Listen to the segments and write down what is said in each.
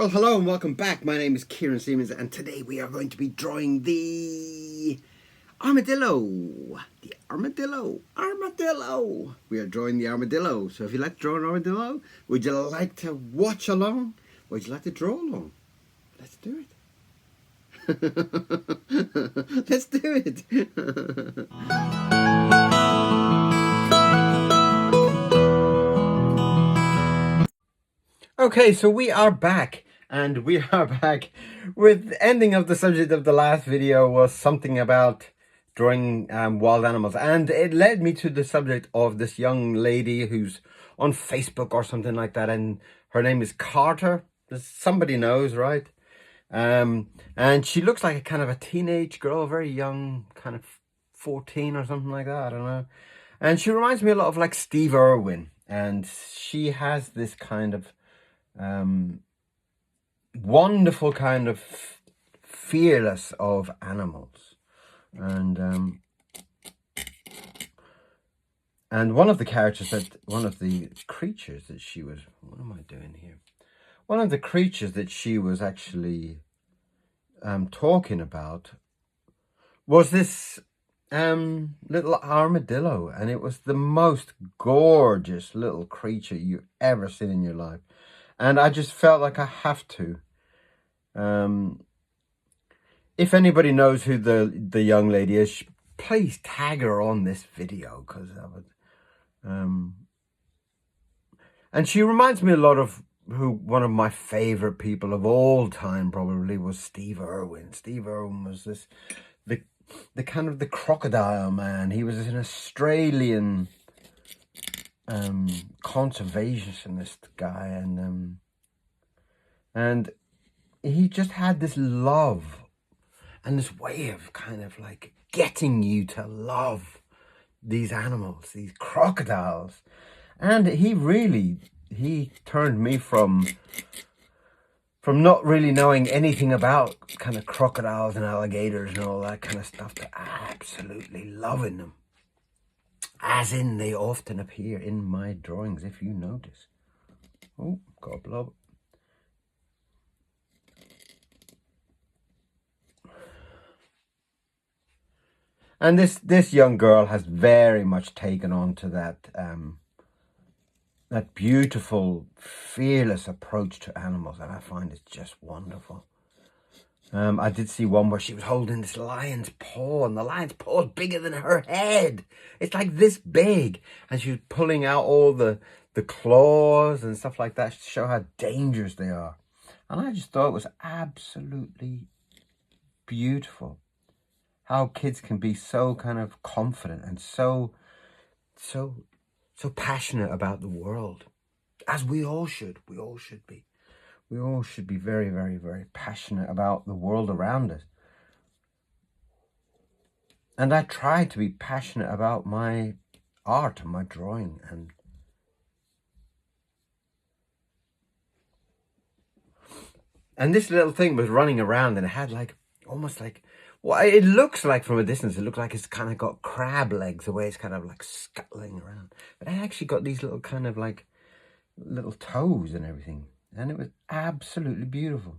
Well, hello and welcome back. My name is Kieron Seamons, and today we are going to be drawing the armadillo. The armadillo. We are drawing the armadillo. So if you like to draw an armadillo, would you like to watch along? Would you like to draw along? Let's do it. Let's do it. Okay, so we are back, and we are back with the ending of the subject of the last video was something about drawing wild animals, and it led me to the subject of this young lady who's on Facebook or something like that, and her name is Carter. Somebody knows, right? And she looks like a kind of a teenage girl, very young, kind of 14 or something like that, I don't know. And she reminds me a lot of like Steve Irwin, and she has this kind of wonderful kind of fearless of animals, and one of the characters that one of the creatures that she was what am I doing here one of the creatures that she was actually talking about was this little armadillo, and it was the most gorgeous little creature you've ever seen in your life. And I just felt like I have to. If anybody knows who the young lady is, please tag her on this video, because I would. And she reminds me a lot of who one of my favorite people of all time probably was Steve Irwin. Steve Irwin was the kind of the crocodile man. He was an Australian conservationist guy, and he just had this love and this way of kind of like getting you to love these animals, these crocodiles. And he turned me from not really knowing anything about kind of crocodiles and alligators and all that kind of stuff to absolutely loving them. As in, they often appear in my drawings, if you notice. Oh, God love it. And this young girl has very much taken on to that beautiful, fearless approach to animals, and I find it just wonderful. I did see one where she was holding this lion's paw, and the lion's paw is bigger than her head. It's like this big, and she was pulling out all the claws and stuff like that to show how dangerous they are. And I just thought it was absolutely beautiful how kids can be so kind of confident and so passionate about the world, as we all should be. We all should be very, very, very passionate about the world around us. And I try to be passionate about my art and my drawing. And this little thing was running around, and it had like, almost like, well, it looks like from a distance, it looks like it's kind of got crab legs, the way it's kind of like scuttling around. But it actually got these little kind of like little toes and everything. And it was absolutely beautiful.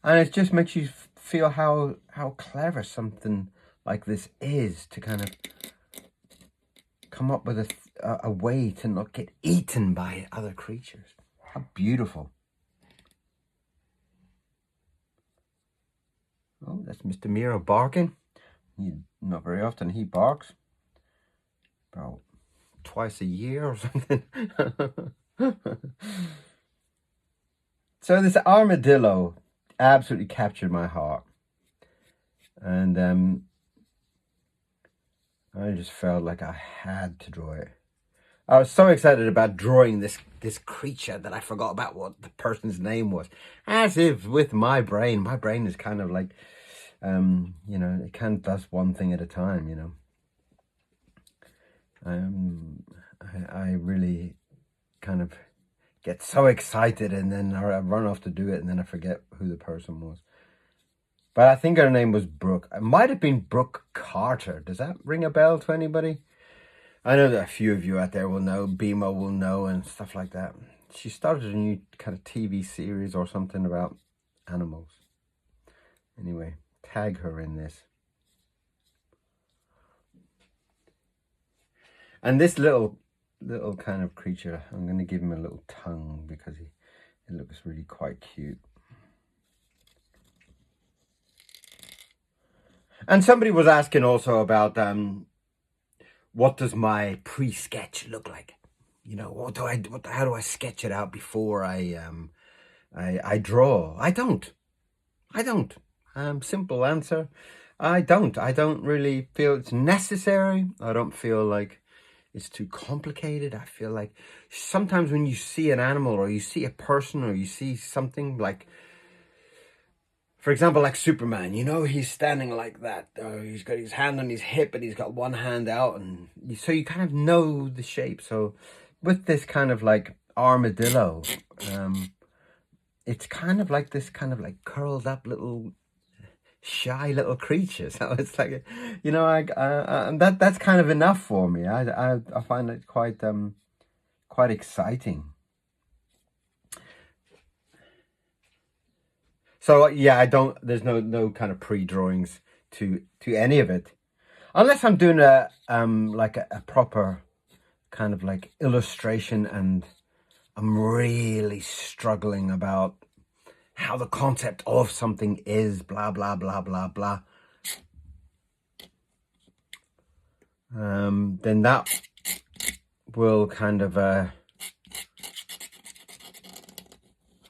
And it just makes you feel how clever something like this is, to kind of come up with a way to not get eaten by other creatures. How beautiful. Oh, that's Mr. Miro barking. Not very often he barks. About twice a year or something. So this armadillo absolutely captured my heart. And I just felt like I had to draw it. I was so excited about drawing this creature that I forgot about what the person's name was. As if with my brain is kind of like, you know, it kind of does one thing at a time, you know. I really kind of get so excited, and then I run off to do it, and then I forget who the person was. But I think her name was Brooke. It might have been Brooke Carter. Does that ring a bell to anybody? I know that a few of you out there will know, BMO will know and stuff like that. She started a new kind of TV series or something about animals. Anyway, tag her in this. And this little kind of creature, I'm going to give him a little tongue because it looks really quite cute. And somebody was asking also about what does my pre-sketch look like? You know, how do I sketch it out before I draw? I don't. Simple answer. I don't really feel it's necessary. I don't feel like it's too complicated. I feel like sometimes when you see an animal or you see a person or you see something like, for example, like Superman, you know, he's standing like that. He's got his hand on his hip and he's got one hand out. And so you kind of know the shape. So with this kind of like armadillo, it's kind of like this kind of like curled up little shy little creature. So it's like, you know, that's kind of enough for me. I find it quite exciting. So yeah, there's no kind of pre-drawings to any of it, unless I'm doing a like a proper kind of like illustration and I'm really struggling about how the concept of something is, blah blah blah blah blah. Then that will kind of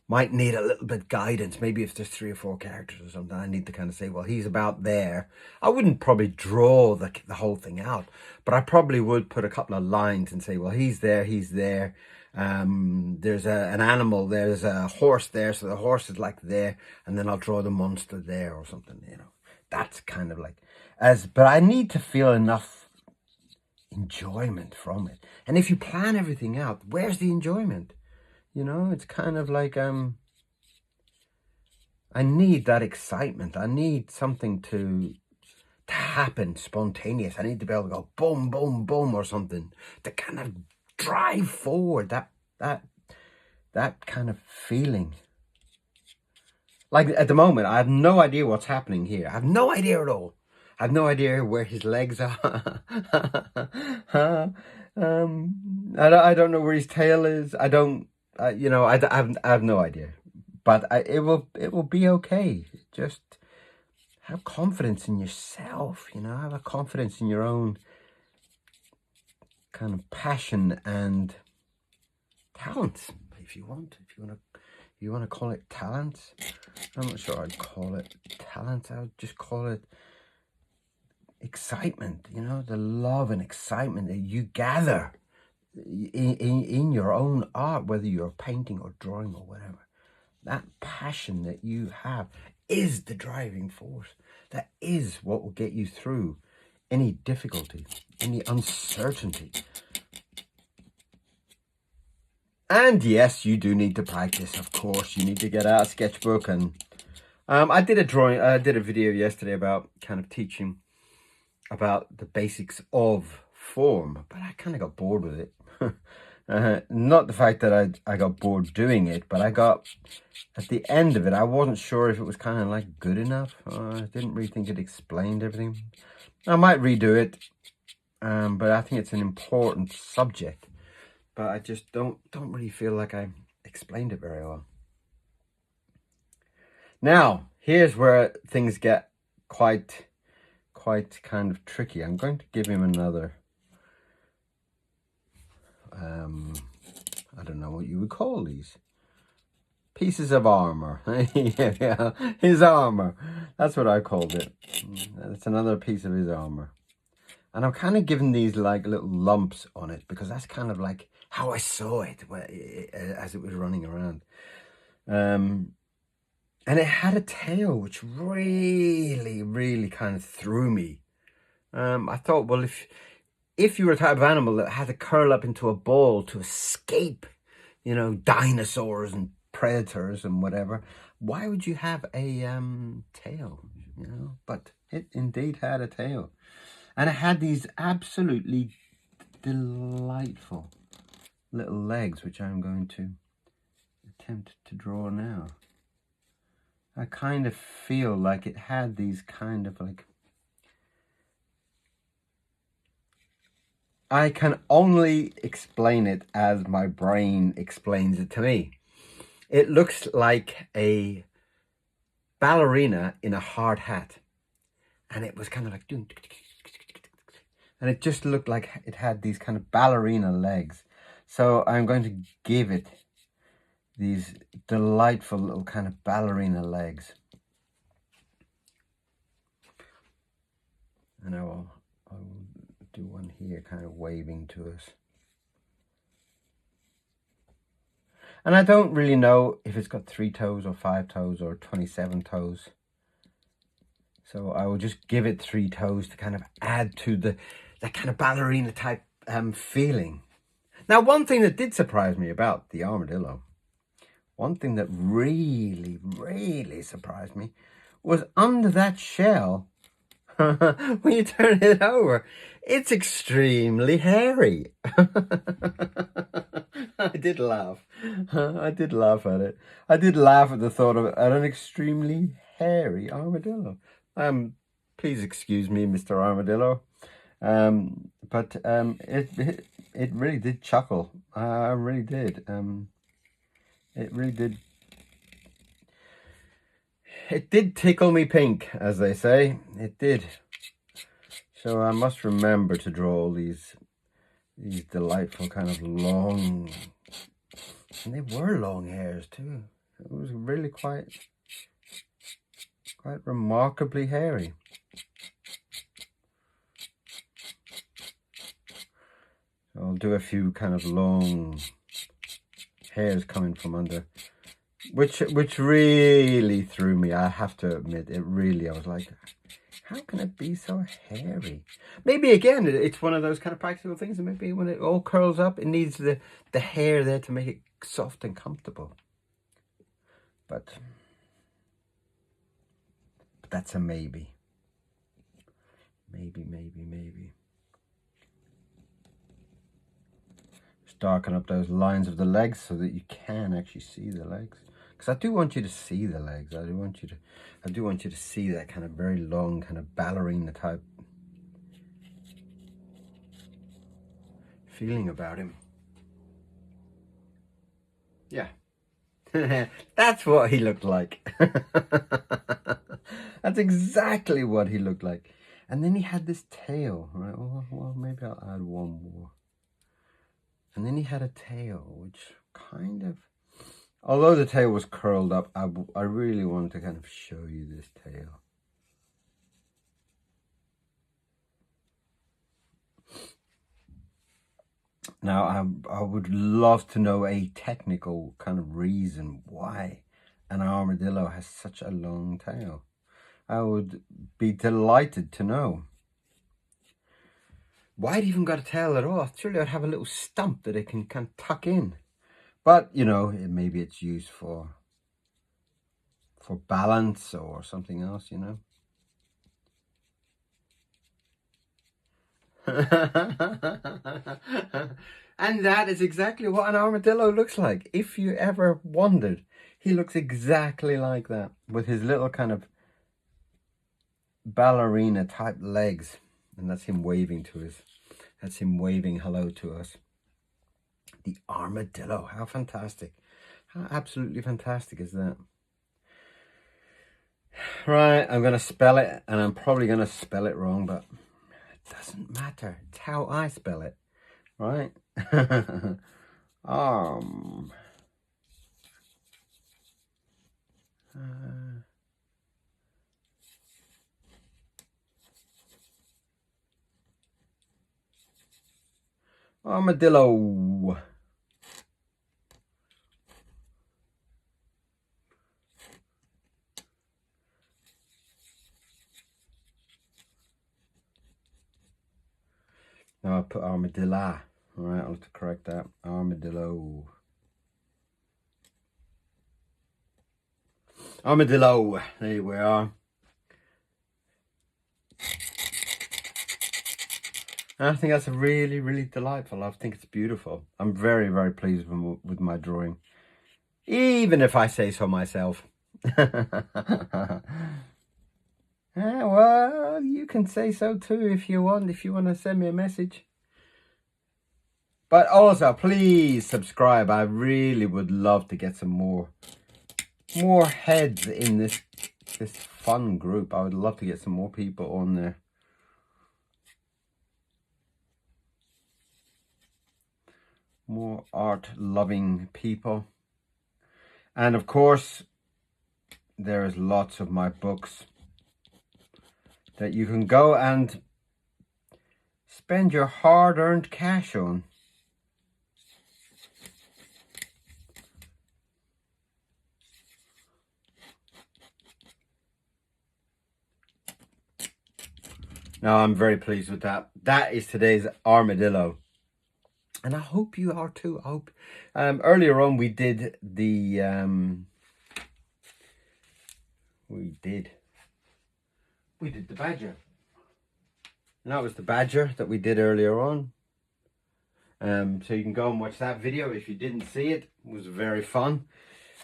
might need a little bit guidance. Maybe if there's 3 or 4 characters or something, I need to kind of say, well, he's about there. I wouldn't probably draw the whole thing out, but I probably would put a couple of lines and say, well, he's there. There's an animal, there's a horse there, so the horse is like there, and then I'll draw the monster there or something, you know. That's kind of like, but I need to feel enough enjoyment from it. And if you plan everything out, where's the enjoyment? You know, it's kind of like, I need that excitement. I need something to happen spontaneous. I need to be able to go boom, boom, boom or something to kind of drive forward that kind of feeling. Like at the moment, I have no idea what's happening here. I have no idea at all. I have no idea where his legs are. I don't know where his tail is. I don't. You know, I have no idea, but it will be okay. Just have confidence in yourself. You know, have a confidence in your own kind of passion and talents, if you want to call it talents. I'm not sure I'd call it talent. I would just call it excitement. You know, the love and excitement that you gather in your own art, whether you're painting or drawing or whatever. That passion that you have is the driving force. That is what will get you through any difficulty, any uncertainty. And yes, you do need to practice, of course. You need to get out a sketchbook. And I did a video yesterday about kind of teaching about the basics of form, but I kind of got bored with it. Not the fact that I got bored doing it, but I got, at the end of it, I wasn't sure if it was kind of like good enough. I didn't really think it explained everything. I might redo it, but I think it's an important subject. But I just don't really feel like I explained it very well. Now, here's where things get quite kind of tricky. I'm going to give him another, I don't know what you would call these. Pieces of armor. Yeah, his armor. That's what I called it. It's another piece of his armor. And I'm kind of giving these like little lumps on it because that's kind of like how I saw it as it was running around. And it had a tail which really kind of threw me. I thought, well, if you were a type of animal that had to curl up into a ball to escape, you know, dinosaurs and predators and whatever, why would you have a tail? You know, but it indeed had a tail. And it had these absolutely delightful little legs, which I'm going to attempt to draw now. I kind of feel like it had these kind of like, I can only explain it as my brain explains it to me. It looks like a ballerina in a hard hat. And it was kind of like, and it just looked like it had these kind of ballerina legs. So I'm going to give it these delightful little kind of ballerina legs. And I will do one here kind of waving to us. And I don't really know if it's got 3 toes or 5 toes or 27 toes. So I will just give it 3 toes to kind of add to that kind of ballerina type feeling. Now, one thing that did surprise me about the armadillo, one thing that really, really surprised me was under that shell, when you turn it over, it's extremely hairy. I did laugh. I did laugh at it. I did laugh at the thought of an extremely hairy armadillo. Please excuse me, Mr. Armadillo. But it really did chuckle. I really did. It really did. It did tickle me pink, as they say. It did. So I must remember to draw all these delightful kind of long, and they were long hairs too. It was really quite remarkably hairy. I'll do a few kind of long hairs coming from under, which really threw me. I have to admit, it really, I was like, how can it be so hairy? Maybe again, it's one of those kind of practical things, and maybe when it all curls up, it needs the hair there to make it soft and comfortable. But that's a maybe. Maybe. Just darken up those lines of the legs so that you can actually see the legs. Because I do want you to see the legs. I do want you to see that kind of very long, kind of ballerina type feeling about him. Yeah. That's what he looked like. That's exactly what he looked like. And then he had this tail, right? Well, maybe I'll add one more. And then he had a tail, which kind of, although the tail was curled up, I really wanted to kind of show you this tail. Now, I would love to know a technical kind of reason why an armadillo has such a long tail. I would be delighted to know. Why it even got a tail at all? Surely I'd have a little stump that it can kind of tuck in. But, you know, maybe it's used for balance or something else, you know. And that is exactly what an armadillo looks like. If you ever wondered, he looks exactly like that, with his little kind of ballerina type legs. And that's him waving to us. That's him waving hello to us. The armadillo. How fantastic. How absolutely fantastic is that? Right, I'm going to spell it, and I'm probably going to spell it wrong, but it doesn't matter. It's how I spell it, right? Armadillo. Now I put armadillo. All right, I'll have to correct that. Armadillo. Armadillo. There we are. And I think that's really, really delightful. I think it's beautiful. I'm very, very pleased with my drawing, even if I say so myself. Well, you can say so too if you want to send me a message. But also, please subscribe. I really would love to get some more heads in this fun group. I would love to get some more people on there. More art-loving people. And of course, there is lots of my books that you can go and spend your hard-earned cash on. Now, I'm very pleased with that. That is today's Armadillo. And I hope you are too. I hope. Earlier on, we did the... We did the badger. And that was the badger that we did earlier on. So you can go and watch that video if you didn't see it. It was very fun.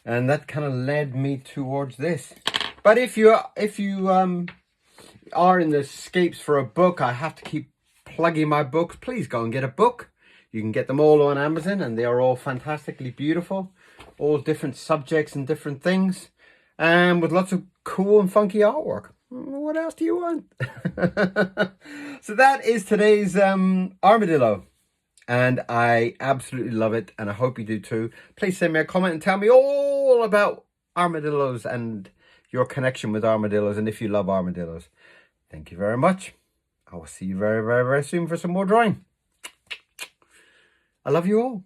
And that kind of led me towards this. But if you are in the scapes for a book, I have to keep plugging my books. Please go and get a book. You can get them all on Amazon, and they are all fantastically beautiful. All different subjects and different things. And with lots of cool and funky artwork. What else do you want? So that is today's Armadillo. And I absolutely love it. And I hope you do too. Please send me a comment and tell me all about armadillos and your connection with armadillos. And if you love armadillos. Thank you very much. I will see you very, very, very soon for some more drawing. I love you all.